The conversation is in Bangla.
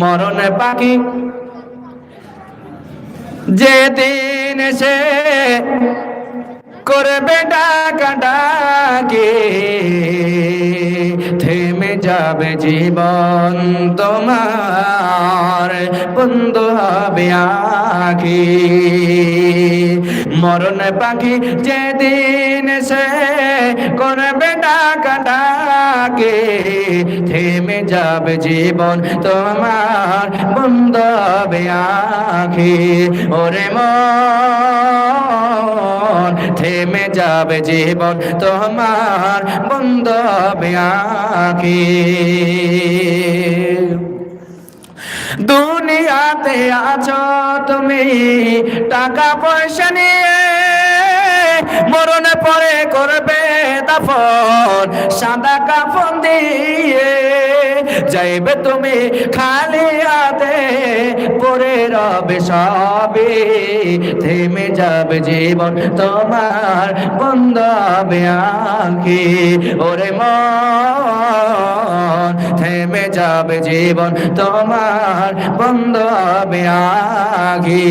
মরণ পাখি যেদিন সে করবে ডাকাডাকি, থেমে যাবে জীবন তোমার, বন্ধ হবে আখি। মরণ পাখি যেদিন সে করবে ডাকাডাকি, থেমে যাবে জীবন তোমার, বন্ধ হবে আখি। ওরে মন, থেমে যাবে জীবন তোমার, বন্ধ হবে আখি। দুনিয়াতে আছো তুমি টাকা পয়সা নিয়ে, মরণে পরে করবে দাফন সাদা কাফন দিয়ে। যাইবে তুমি খালি হাতে, পরে রবে সবে, থেমে যাবে জীবন তোমার, বন্ধ হবে আখি। ওরে মন, থেমে যাবে জীবন তোমার, বন্ধ হবে আখি।